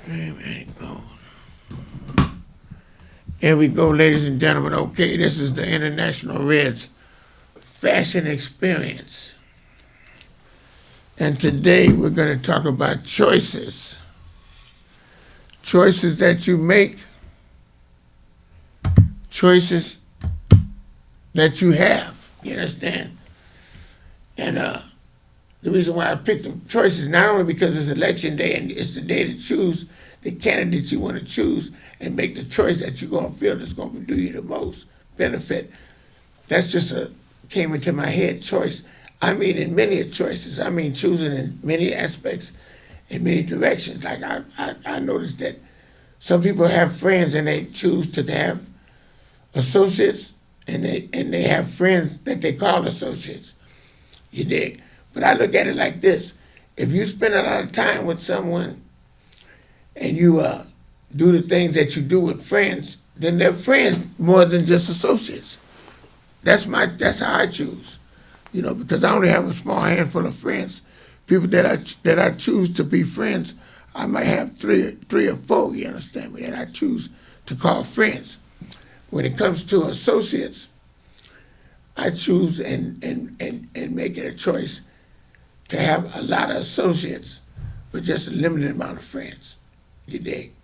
Stream and goes. There we go, ladies and gentlemen. Okay, this is the International Reds Fashion Experience. And today we're going to talk about choices. Choices that you make, choices that you have. You understand? And the reason why I picked the choices, not only because it's election day and it's the day to choose the candidate you want to choose and make the choice that you're going to feel that's going to do you the most benefit. That's just came into my head, choice. I mean in many choices. I mean choosing in many aspects, in many directions. Like I noticed that some people have friends and they choose to have associates and they have friends that they call associates. You dig? But I look at it like this. If you spend a lot of time with someone and you do the things that you do with friends, then they're friends more than just associates. That's how I choose. You know, because I only have a small handful of friends. People that I choose to be friends, I might have three or four, you understand me, that I choose to call friends. When it comes to associates, I choose and make it a choice to have a lot of associates, but just a limited amount of friends. You dig?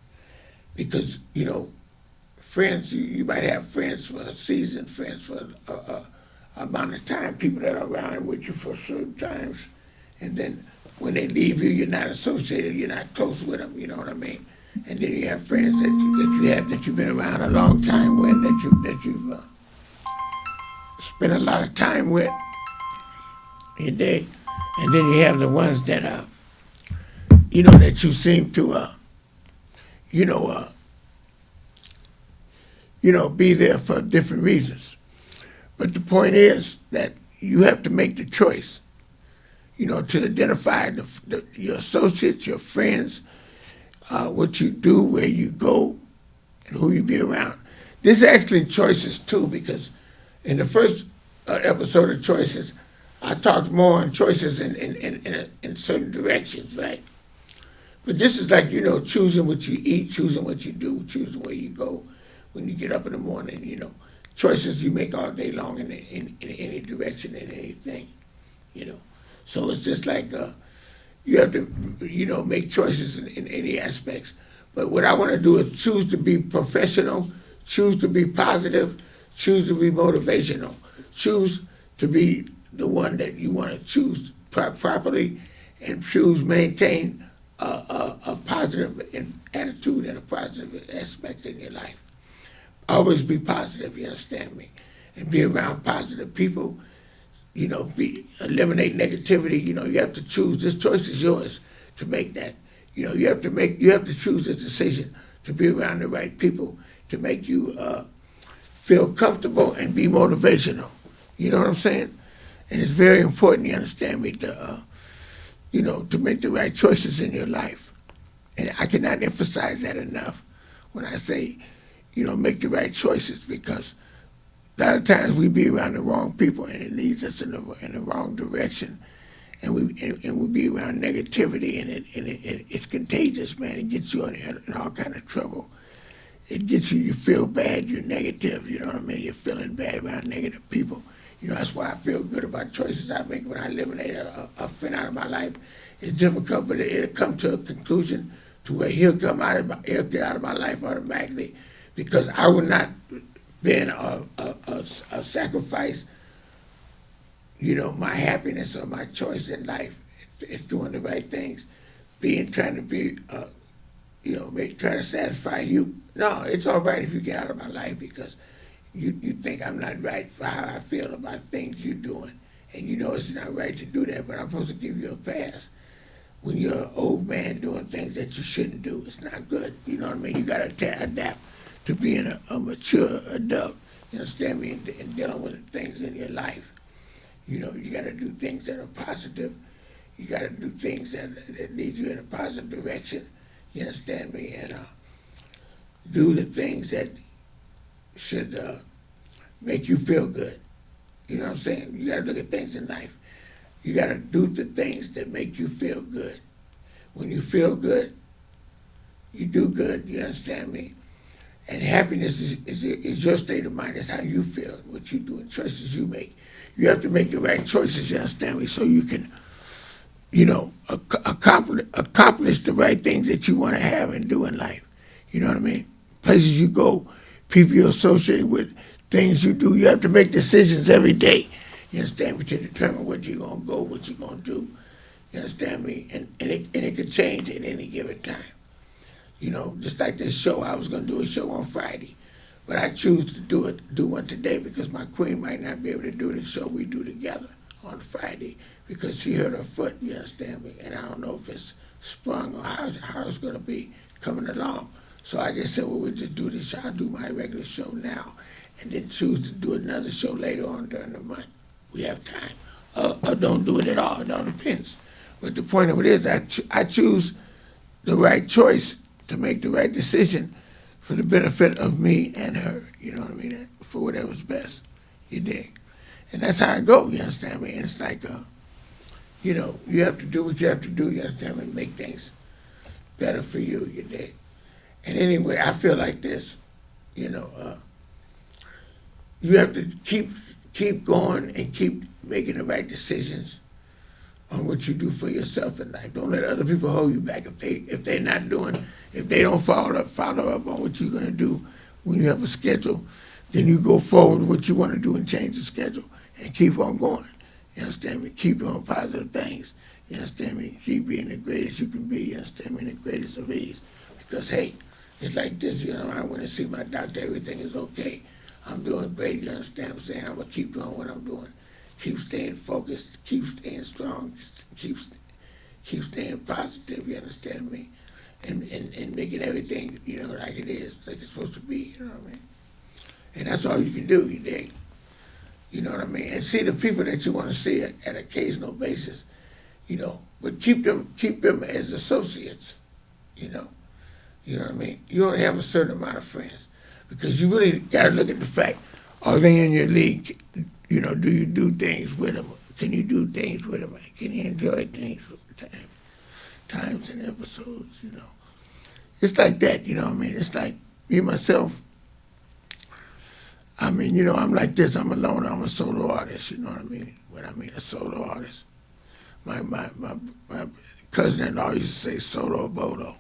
Because, you know, friends, you might have friends for a season, friends for a amount of time, people that are around with you for certain times, and then when they leave you, you're not associated, you're not close with them, you know what I mean? And then you have friends that you've been around a long time with, that you've spent a lot of time with, you dig? And then you have the ones that you know, that you seem to be there for different reasons. But the point is that you have to make the choice, you know, to identify your associates, your friends, what you do, where you go, and who you be around. This is actually choices too, because in the first episode of Choices, I talked more on choices in certain directions, right? But this is like, you know, choosing what you eat, choosing what you do, choosing where you go when you get up in the morning, you know. Choices you make all day long in any direction, in anything, you know. So it's just like you have to, you know, make choices in any aspects. But what I want to do is choose to be professional, choose to be positive, choose to be motivational, choose to be the one that you want to choose properly, and choose maintain a positive attitude and a positive aspect in your life. Always be positive, you understand me? And be around positive people, you know, eliminate negativity. You know, you have to choose. This choice is yours to make that. You know, you have to choose a decision to be around the right people to make you feel comfortable and be motivational. You know what I'm saying? And it's very important, you understand me, to make the right choices in your life. And I cannot emphasize that enough when I say, you know, make the right choices, because a lot of times we be around the wrong people and it leads us in the wrong direction, and we be around negativity, and it's contagious, man. It gets you in all kind of trouble. It gets you feel bad, you're negative, you know what I mean? You're feeling bad around negative people. You know, that's why I feel good about choices I make when I eliminate a friend out of my life. It's difficult, but it'll come to a conclusion to where he'll get out of my life automatically, because I would not been a sacrifice, you know, my happiness or my choice in life. It's doing the right things, trying to be, trying to satisfy you. No, it's all right if you get out of my life, because you think I'm not right for how I feel about things you're doing. And you know it's not right to do that, but I'm supposed to give you a pass. When you're an old man doing things that you shouldn't do, it's not good. You know what I mean? You got to adapt to being a mature adult. You understand me? And dealing with the things in your life. You know, you got to do things that are positive. You got to do things that lead you in a positive direction. You understand me? And do the things that should make you feel good. You know what I'm saying? You got to look at things in life. You got to do the things that make you feel good. When you feel good, you do good, you understand me? And happiness is your state of mind. It's how you feel, what you do, and choices you make. You have to make the right choices, you understand me, so you can, accomplish the right things that you want to have and do in life. You know what I mean? Places you go, people you associate with, things you do. You have to make decisions every day. You understand me? To determine what you're gonna go, what you're gonna do. You understand me? And it could change at any given time. Just like this show, I was gonna do a show on Friday, but I choose to do one today because my queen might not be able to do the show we do together on Friday because she hurt her foot. You understand me? And I don't know if it's sprung or how it's gonna be coming along. So I just said, well, we'll just do this. I'll do my regular show now, and then choose to do another show later on during the month. We have time, or don't do it at all. It all depends. But the point of it is, I choose the right choice to make the right decision for the benefit of me and her. You know what I mean? For whatever's best. You dig? And that's how I go. You understand me? And it's like, you have to do what you have to do. You understand me? Make things better for you. You dig? And anyway, I feel like this. You have to keep going and keep making the right decisions on what you do for yourself in life. Don't let other people hold you back if they don't follow up on what you're gonna do when you have a schedule. Then you go forward with what you want to do and change the schedule and keep on going. You understand me? Keep doing positive things. You understand me? Keep being the greatest you can be. You understand me? The greatest of ease. Because hey, it's like this. I went to see my doctor. Everything is okay. I'm doing great. You understand what I'm saying? I'm gonna keep doing what I'm doing. Keep staying focused, keep staying strong, keep staying positive, you understand me? And making everything, like it is, like it's supposed to be, you know what I mean? And that's all you can do, you dig? You know what I mean? And see the people that you want to see at an occasional basis, but keep them as associates, you know? You know what I mean? You only have a certain amount of friends because you really got to look at the fact, are they in your league? Do you do things with them? Can you do things with them? Can you enjoy things times and episodes, It's like that, you know what I mean? It's like me, myself, I'm like this. I'm a loner. I'm a solo artist, you know what I mean? When I mean a solo artist. My cousin-in-law used to say solo bolo,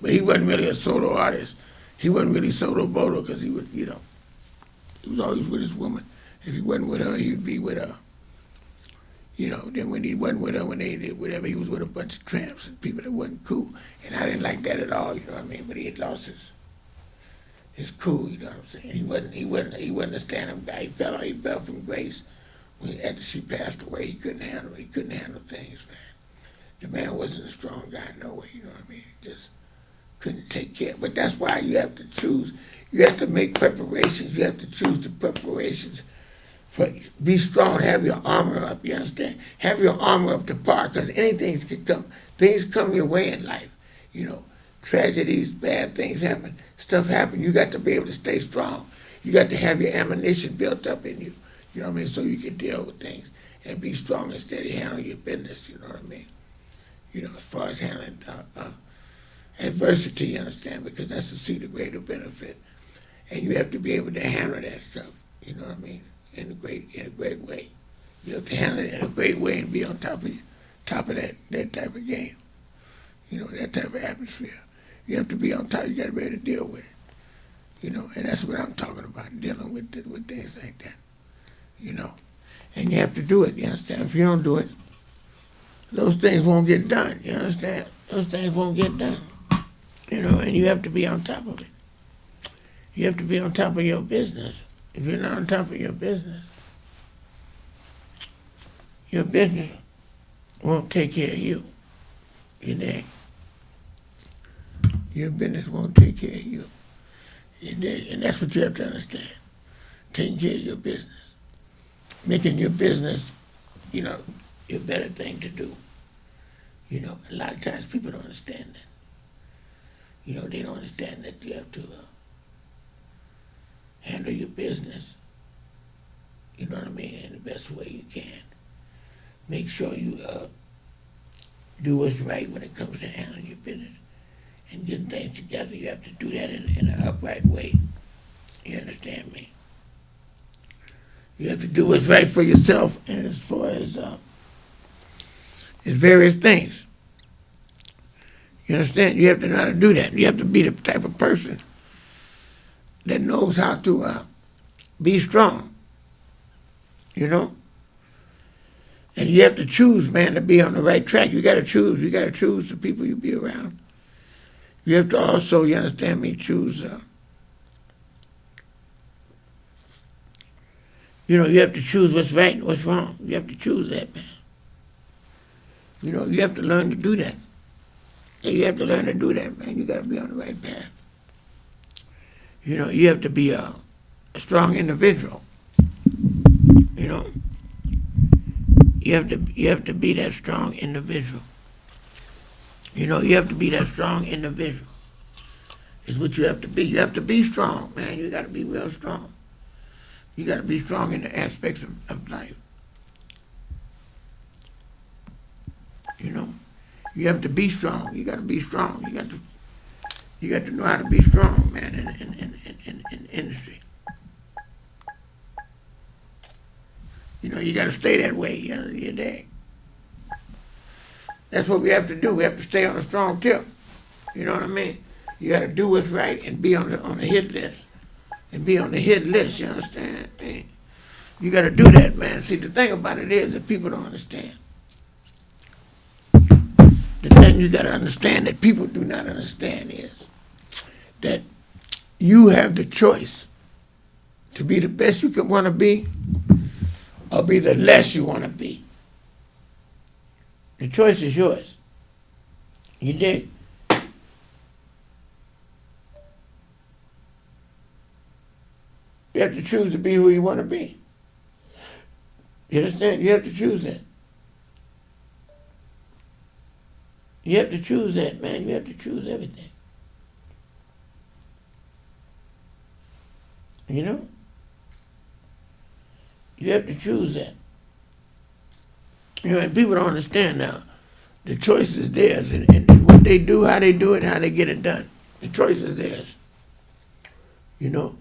But he wasn't really a solo artist. He wasn't really solo bolo because he was always with his woman. If he wasn't with her, he'd be with her. Then when he wasn't with her, when they did whatever, he was with a bunch of tramps and people that wasn't cool. And I didn't like that at all, you know what I mean? But he had lost his cool, you know what I'm saying? He wasn't a stand-up guy. He fell from grace after she passed away. He couldn't handle things, man. The man wasn't a strong guy, no way, you know what I mean? He just couldn't take care. But that's why you have to choose. You have to make preparations. You have to choose the preparations. Be strong, have your armor up, you understand? Have your armor up to par, because anything can come. Things come your way in life, Tragedies, bad things happen, stuff happen. You got to be able to stay strong. You got to have your ammunition built up in you, you know what I mean, so you can deal with things and be strong and steady, handle your business, you know what I mean? As far as handling adversity, you understand, because that's the seed of greater benefit. And you have to be able to handle that stuff, you know what I mean? In a great way. You have to handle it in a great way and be on top of that type of game. That type of atmosphere. You have to be on top. You got to be able to deal with it. And that's what I'm talking about, dealing with things like that. And you have to do it. You understand? If you don't do it, those things won't get done. You understand? Those things won't get done. And you have to be on top of it. You have to be on top of your business. If you're not on top of your business won't take care of you. You dig? Your business won't take care of you. You dig? And that's what you have to understand. Taking care of your business. Making your business, your better thing to do. A lot of times people don't understand that. They don't understand that you have to handle your business, you know what I mean, in the best way you can. Make sure you do what's right when it comes to handling your business and getting things together. You have to do that in an upright way. You understand me? You have to do what's right for yourself, and as far as various things. You understand? You have to know how to do that. You have to be the type of person that knows how to be strong. You know? And you have to choose, man, to be on the right track. You got to choose. You got to choose the people you be around. You have to also, you understand me, choose. You have to choose what's right and what's wrong. You have to choose that, man. You have to learn to do that. You have to learn to do that, man. You got to be on the right path. You have to be a strong individual. You have to be that strong individual. You have to be that strong individual. Is what you have to be. You have to be strong, man. You got to be real strong. You got to be strong in the aspects of life. You have to be strong. You got to be strong. You got to know how to be strong, man, in industry. You got to stay that way. You're there. That's what we have to do. We have to stay on a strong tip. You know what I mean? You got to do what's right and be on the hit list. And be on the hit list, you understand? You got to do that, man. See, the thing about it is that people don't understand. The thing you got to understand that people do not understand is that you have the choice to be the best you can want to be or be the less you want to be. The choice is yours. You dig? You have to choose to be who you want to be. You understand? You have to choose that. You have to choose that, man. You have to choose everything. You have to choose that. And people don't understand now. The choice is theirs. And what they do, how they do it, how they get it done. The choice is theirs. You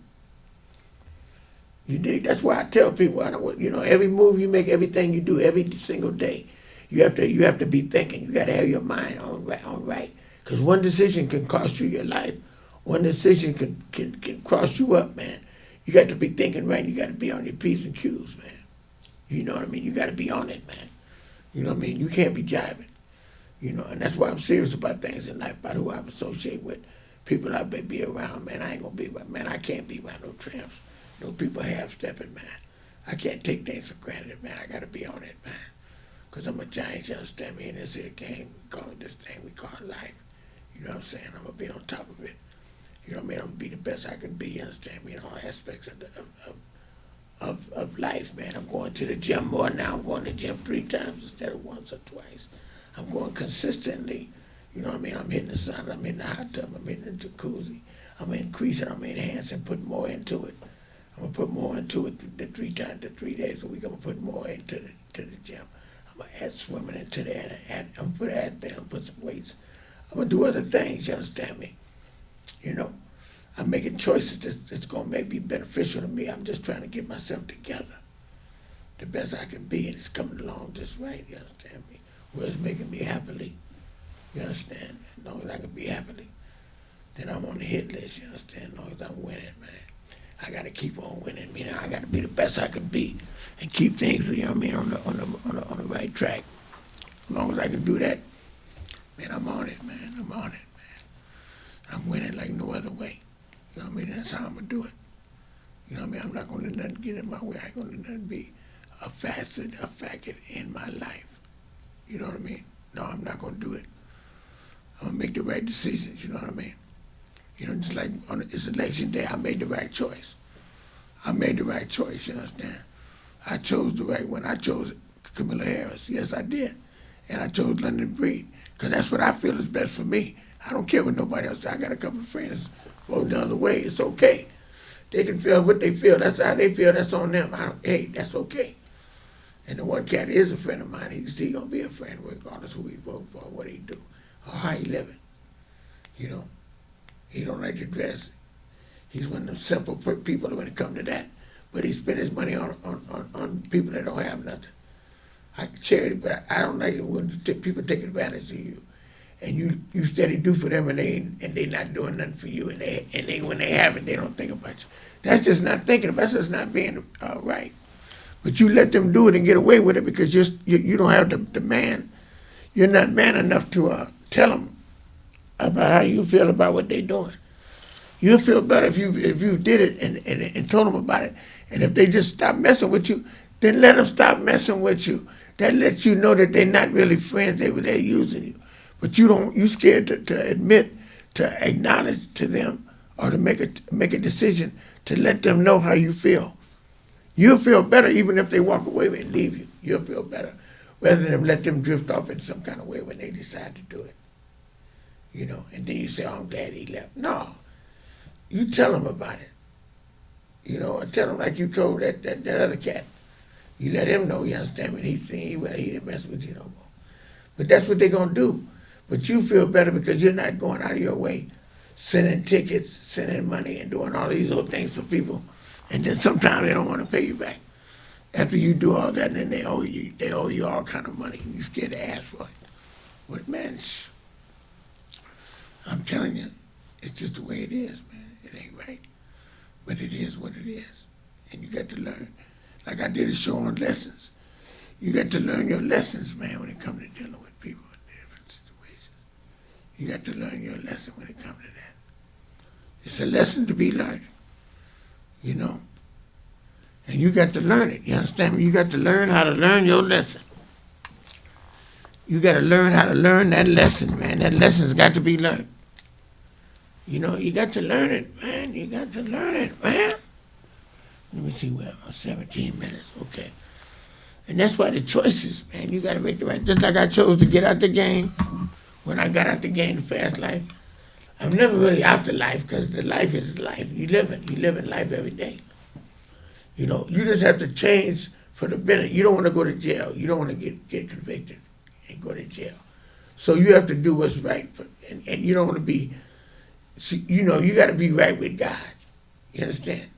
dig? That's why I tell people, every move you make, everything you do, every single day, you have to be thinking. You got to have your mind on right. Because one decision can cost you your life. One decision can cross you up, man. You got to be thinking right. You got to be on your P's and Q's, man. You know what I mean? You got to be on it, man. You know what I mean? You can't be jiving. And that's why I'm serious about things in life, about who I associate with, people I may be around, man. I ain't gonna be, man. I can't be around no tramps. No people half-stepping, man. I can't take things for granted, man. I got to be on it, man. Because I'm a giant, you understand me? And this is a game, this thing we call life. You know what I'm saying? I'm going to be on top of it. You know what I mean? I'm going to be the best I can be, you understand me? In all aspects of life, man. I'm going to the gym more now. I'm going to the gym 3 times instead of once or twice. I'm going consistently. You know what I mean? I'm hitting the sun. I'm hitting the hot tub. I'm hitting the jacuzzi. I'm increasing. I'm enhancing, putting more into it. I'm going to put more into it the 3 days a week. I'm going to put more into the gym. I'm going to add swimming into there. I'm going to put that there. I'm going to put some weights. I'm going to do other things, you understand me? I'm making choices that's going to make me beneficial to me. I'm just trying to get myself together the best I can be, and it's coming along just right, you understand me? Where it's making me happily, you understand? As long as I can be happily, then I'm on the hit list, you understand? As long as I'm winning, man. I got to keep on winning. I got to be the best I can be and keep things, you know what I mean, on the right track. As long as I can do that, man, I'm on it, man. I'm on it, man. I'm winning like no other way. You know what I mean? That's how I'm going to do it. You know what I mean? I'm not going to let nothing get in my way. I ain't going to let nothing be a factor in my life. You know what I mean? No, I'm not going to do it. I'm going to make the right decisions, you know what I mean? Just like on this election day, I made the right choice. I made the right choice, you understand? I chose the right one. I chose Kamala Harris. Yes, I did. And I chose London Breed, because that's what I feel is best for me. I don't care what nobody else says. I got a couple of friends voting the other way. It's okay. They can feel what they feel. That's how they feel. That's on them. Hey, that's okay. And the one cat is a friend of mine. He's still going to be a friend regardless who he vote for, what he do, or how he living. You know, he don't like to dress. He's one of them simple people when it comes to that. But he spend his money on people that don't have nothing. I charity, but I don't like it when people take advantage of you, and you steady do for them, and they not doing nothing for you, and they when they have it, they don't think about you. That's just not thinking about. That's just not being right. But you let them do it and get away with it because you don't have the man. You're not man enough to tell them about how you feel about what they're doing. You'll feel better if you did it and told them about it. And if they just stop messing with you, then let them stop messing with you. That lets you know that they're not really friends. They're using you. But you scared to admit, to acknowledge to them, or to make a decision to let them know how you feel. You'll feel better even if they walk away and leave you. You'll feel better rather than let them drift off in some kind of way when they decide to do it. You know, and then you say, oh, I'm glad he left. No, you tell them about it. You know, or tell them like you told that other cat. You let him know, you understand me, he didn't mess with you no more. But that's what they're going to do. But you feel better because you're not going out of your way, sending tickets, sending money, and doing all these little things for people. And then sometimes they don't want to pay you back. After you do all that, then they owe you all kind of money, and you're scared to ask for it. But man, I'm telling you, it's just the way it is, man. It ain't right. But it is what it is. And you got to learn. Like I did a show on lessons. You got to learn your lessons, man, when it comes to dealing with people in different situations. You got to learn your lesson when it comes to that. It's a lesson to be learned, you know. And you got to learn it, you understand me? You got to learn how to learn your lesson. You got to learn how to learn that lesson, man. That lesson's got to be learned. You know, you got to learn it, man. You got to learn it, man. Let me see where am I? 17 minutes, okay. And that's why the choices, man, you got to make the right. Just like I chose to get out the game. When I got out the game, the fast life, I'm never really out the life because the life is life. You live it. You live in life every day. You know, you just have to change for the better. You don't want to go to jail. You don't want to get convicted and go to jail. So you have to do what's right and you don't want to be. You know, you got to be right with God. You understand?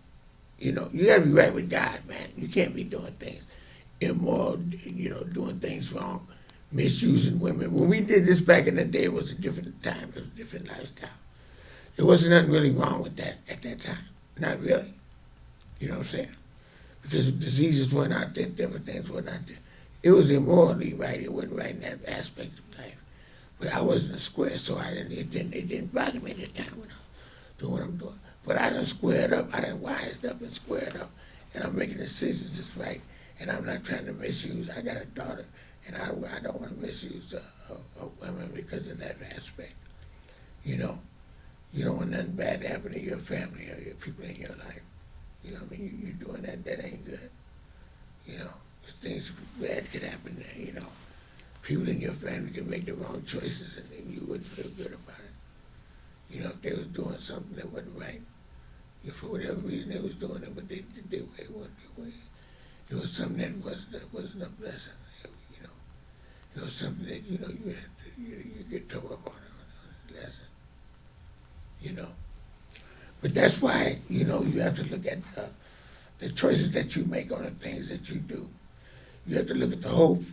You know, you got to be right with God, man. You can't be doing things immoral, you know, doing things wrong, misusing women. When we did this back in the day, it was a different time. It was a different lifestyle. There wasn't nothing really wrong with that at that time. Not really. You know what I'm saying? Because diseases weren't out there, different things weren't out there. It was immorally right. It wasn't right in that aspect of life. But I wasn't a square, so it didn't bother me at that time when I was doing what I'm doing. But I done squared up. I done wised up and squared up. And I'm making decisions that's right. And I'm not trying to misuse. I got a daughter, and I don't want to misuse women because of that aspect. You know, you don't want nothing bad to happen to your family or your people in your life. You know what I mean? You doing that ain't good. You know, things bad could happen there, you know. People in your family can make the wrong choices and then you wouldn't feel good about it. You know, if they was doing something that wasn't right, for whatever reason they was doing it, but they did their way, wasn't their way. It was something that wasn't a blessing, you know. It was something that, you know, you had to, you get tore up on a lesson, you know. But that's why, you know, you have to look at the choices that you make on the things that you do. You have to look at the whole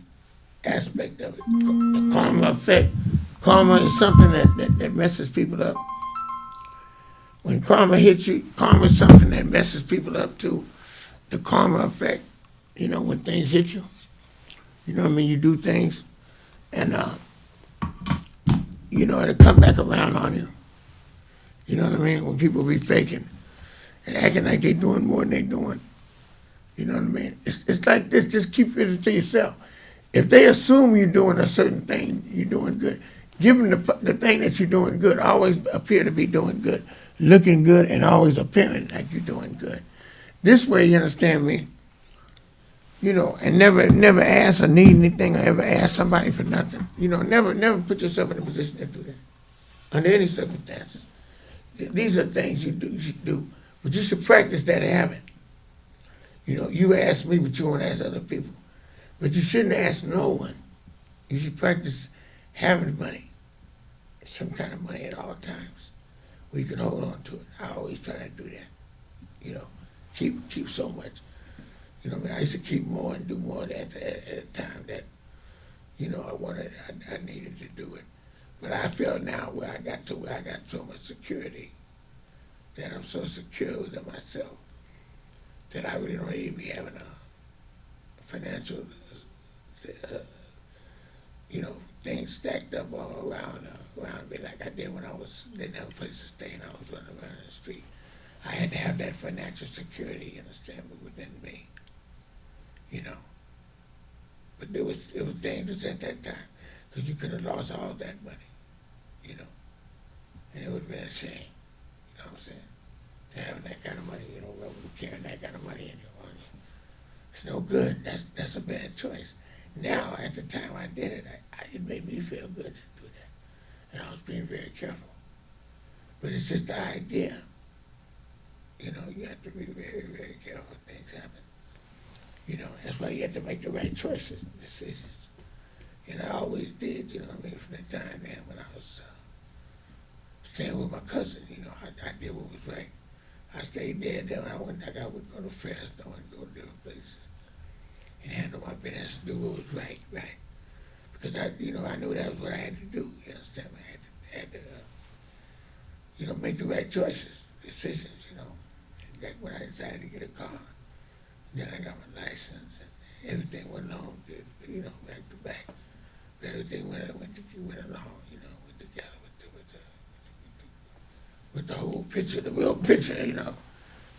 aspect of it. The karma effect. Karma is something that messes people up. When karma hits you, karma is something that messes people up too. The karma effect, you know, when things hit you. You know what I mean? You do things and, you know, it'll come back around on you. You know what I mean? When people be faking and acting like they doing more than they doing. You know what I mean? It's like this, just keep it to yourself. If they assume you're doing a certain thing, you're doing good, give them the thing that you're doing good. Always appear to be doing good, looking good, and always appearing like you're doing good. This way, you understand me? You know, and never ask or need anything or ever ask somebody for nothing. You know, never put yourself in a position to do that under any circumstances. These are things you should do, but you should practice that habit. You know, you ask me, but you won't ask other people. But you shouldn't ask no one. You should practice having money. some kind of money at all times. We can hold on to it. I always try to do that. You know, keep so much. You know, I mean, I used to keep more and do more at a time that, you know, I needed to do it. But I feel now where I got so much security, that I'm so secure within myself, that I really don't need to be having a financial, uh, you know, things stacked up all around me like I did when I didn't have a place to stay and I was running around in the street. I had to have that financial security, you understand, within me, you know. But it was dangerous at that time because you could have lost all that money, you know, and it would have been a shame, you know what I'm saying, to having that kind of money, you know, carrying that kind of money in your on you. It's no good. That's a bad choice. Now, at the time I did it, it made me feel good to do that, and I was being very careful. But it's just the idea. You know, you have to be very, very careful when things happen. You know, that's why you have to make the right choices, decisions. And I always did, you know what I mean, from the time then when I was staying with my cousin, you know, I did what was right. I stayed there, then when I went back, I would go to fairs, I would go to different places and handle my business and do what was right. Because I knew that was what I had to do, you understand? I had to you know, make the right choices, decisions, you know. And back when I decided to get a car, then I got my license and everything went along, you know, back to back. But everything went along, you know, went together with the whole picture, the real picture, you know,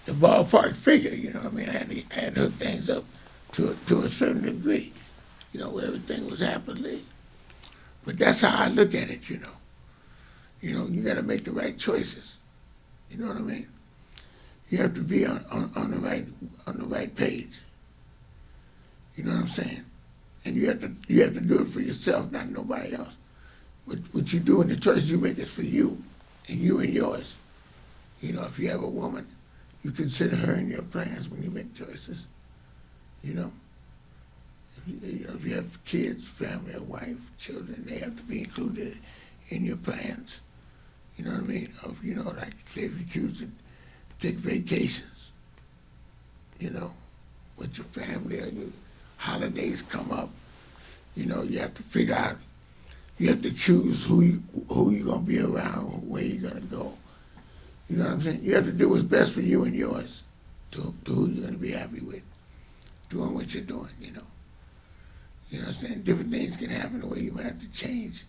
the ballpark figure, you know what I mean? I had to hook things up to a certain degree, you know, where everything was happily. But that's how I look at it, you know. You know, you got to make the right choices. You know what I mean? You have to be on the right page. You know what I'm saying? And you have to do it for yourself, not nobody else. What you do and the choice you make is for you and yours. You know, if you have a woman, you consider her in your plans when you make choices. You know, if you have kids, family, a wife, children, they have to be included in your plans. You know what I mean? Of, you know, like say if you choose to take vacations, you know, with your family or your holidays come up, you know, you have to figure out, you have to choose who you're gonna be around, where you're gonna go. You know what I'm saying? You have to do what's best for you and yours, to who you're gonna be happy with, doing what you're doing, you know. You know what I'm saying? Different things can happen the way you might have to change.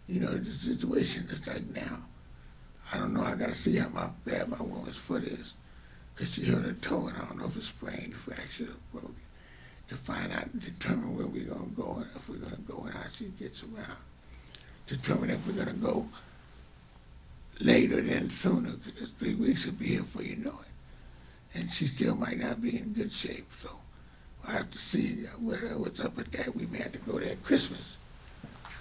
You know, the situation is like now. I don't know, I gotta see how bad my woman's foot is. Because she hurt her toe and I don't know if it's sprained, fractured, or broken. To find out and determine where we're gonna go and if we're gonna go and how she gets around. Determine if we're gonna go later than sooner, because 3 weeks will be here before you know it. And she still might not be in good shape, so I have to see what's up with that. We may have to go there at Christmas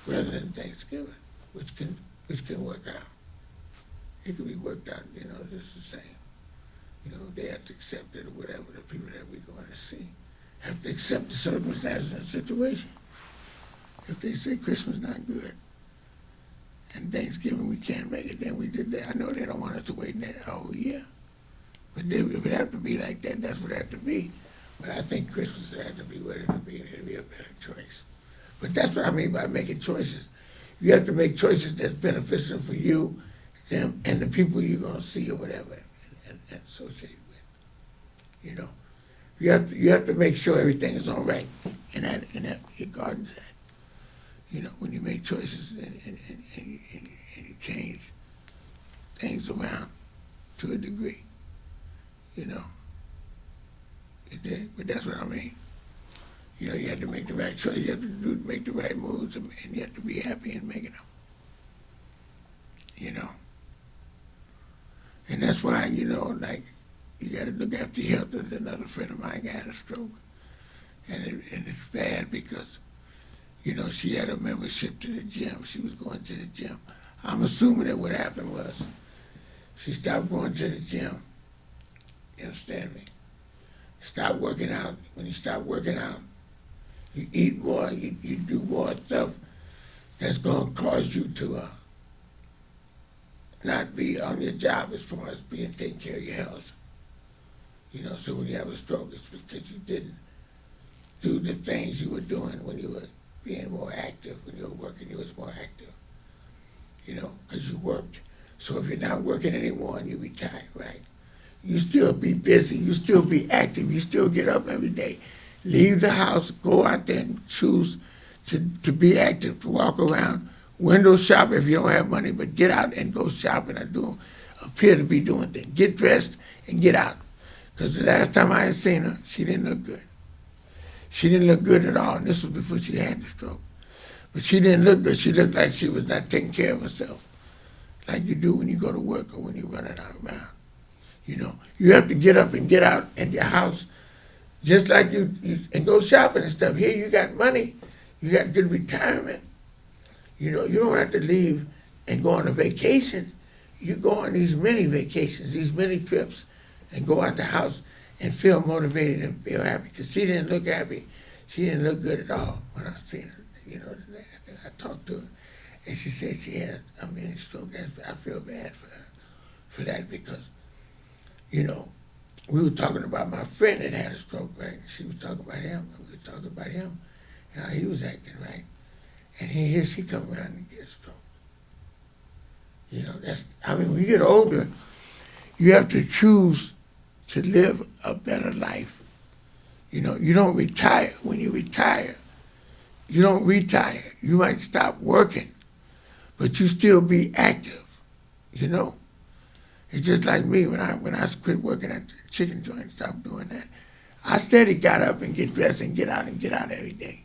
rather than Thanksgiving, which can work out. It can be worked out, you know, just the same. You know, they have to accept it or whatever, the people that we're going to see have to accept the circumstances and situation. If they say Christmas not good and Thanksgiving we can't make it, then we did that. I know they don't want us to wait that whole year. But if it have to be like that, that's what it have to be. But I think Christmas has to be what it will be, and it'll be a better choice. But that's what I mean by making choices. You have to make choices that's beneficial for you, them, and the people you're going to see or whatever and associate with. You know, you have to make sure everything is all right in that your garden's at. You know, when you make choices and you change things around to a degree. You know, but that's what I mean. You know, you have to make the right choice. You have to make the right moves, and you have to be happy in making them. You know, and that's why, you know, like, you got to look after your health. Another friend of mine got a stroke, and it's bad because, you know, she had a membership to the gym. She was going to the gym. I'm assuming that what happened was she stopped going to the gym. You understand me? Stop working out. When you stop working out, you eat more, you do more stuff that's going to cause you to not be on your job as far as being taking care of your health. So when you have a stroke, it's because you didn't do the things you were doing when you were being more active. When you were working, you was more active, because you worked. So if you're not working anymore and you retire, right, you still be busy, you still be active, you still get up every day, leave the house, go out there and choose to be active, to walk around, window shop if you don't have money, but get out and go shopping or appear to be doing things. Get dressed and get out. Because the last time I had seen her, she didn't look good. She didn't look good at all, and this was before she had the stroke. But she didn't look good. She looked like she was not taking care of herself, like you do when you go to work or when you're running around. You have to get up and get out in your house, just like you and go shopping and stuff. Here you got money, you got good retirement. You don't have to leave and go on a vacation. You go on these mini vacations, these mini trips, and go out the house and feel motivated and feel happy. Because she didn't look happy. She didn't look good at all when I seen her. The last thing I talked to her, and she said she had a mini stroke. I feel bad for her for that because, we were talking about my friend that had a stroke, right? She was talking about him, and we were talking about him, and how he was acting, right? And here she come around and get a stroke. When you get older, you have to choose to live a better life. You don't retire. When you retire, you don't retire. You might stop working, but you still be active, It's just like me when I quit working at the chicken joint and stopped doing that. I steady got up and get dressed and get out every day.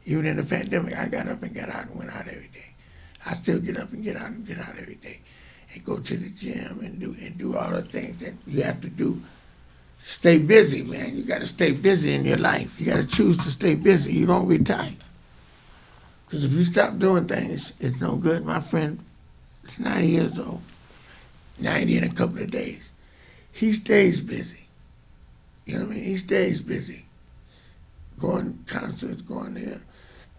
Even in the pandemic, I got up and got out and went out every day. I still get up and get out every day and go to the gym and do all the things that you have to do. Stay busy, man. You got to stay busy in your life. You got to choose to stay busy. You don't retire. Because if you stop doing things, it's no good. My friend is 90 years old, 90 in a couple of days. He stays busy. He stays busy. Going to concerts, going there,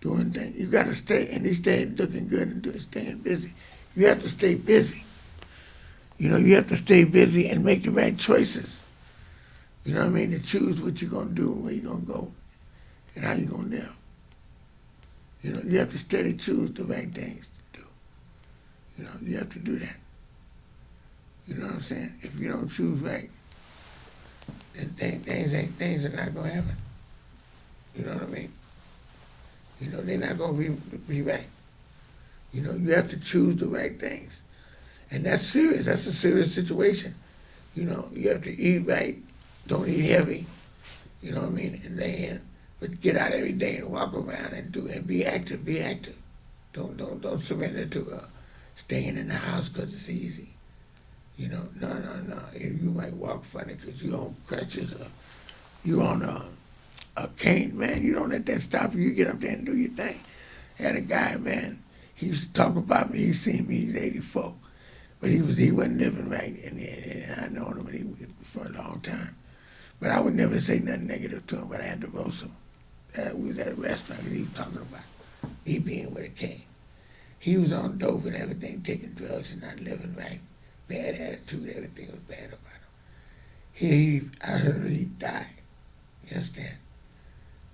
doing things. You got to stay, and he stayed looking good and staying busy. You have to stay busy. You have to stay busy and make the right choices. To choose what you're going to do, where you're going to go, and how you're going to live. You have to steady choose the right things to do. You have to do that. You know what I'm saying? If you don't choose right, then things are not going to happen. You know what I mean? They're not going to be right. You have to choose the right things. And that's serious. That's a serious situation. You have to eat right. Don't eat heavy. You know what I mean? And lay in. But get out every day and walk around and be active. Be active. Don't surrender to staying in the house because it's easy. No. You might walk funny because you're on crutches or you're on a cane, man. You don't let that stop you. You get up there and do your thing. I had a guy, man, he used to talk about me. He seen me, he's 84. But he wasn't living right. And I known him for a long time. But I would never say nothing negative to him, but I had to roast him. We was at a restaurant and he was talking about me being with a cane. He was on dope and everything, taking drugs and not living right. Bad attitude, everything was bad about him. I heard he died. You understand?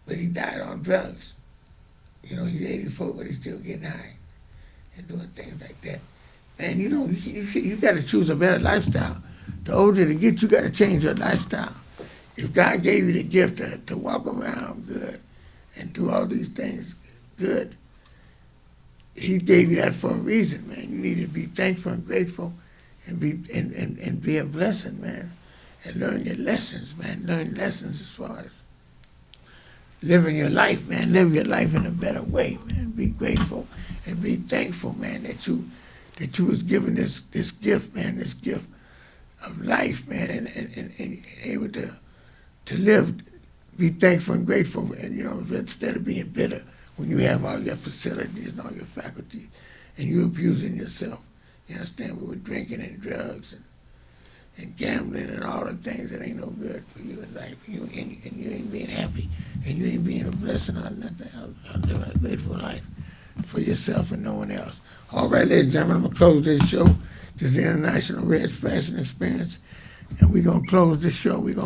But he died on drugs. He's 84, but he's still getting high and doing things like that. Man, you got to choose a better lifestyle. The older you get, you got to change your lifestyle. If God gave you the gift to walk around good and do all these things good, He gave you that for a reason, man. You need to be thankful and grateful and be a blessing, man. And learn your lessons, man. Learn lessons as far as living your life, man. Live your life in a better way, man. Be grateful and be thankful, man, that you was given this gift, man, this gift of life, man, and able to live, be thankful and grateful, and instead of being bitter when you have all your facilities and all your faculties, and you abusing yourself. You understand? We were drinking and drugs and gambling and all the things that ain't no good for you in life. And you ain't being happy, and you ain't being a blessing or nothing. I'm living a grateful life for yourself and no one else. All right, ladies and gentlemen, I'm going to close this show. This is the International Reds Fashion Experience, and we're going to close this show. We're going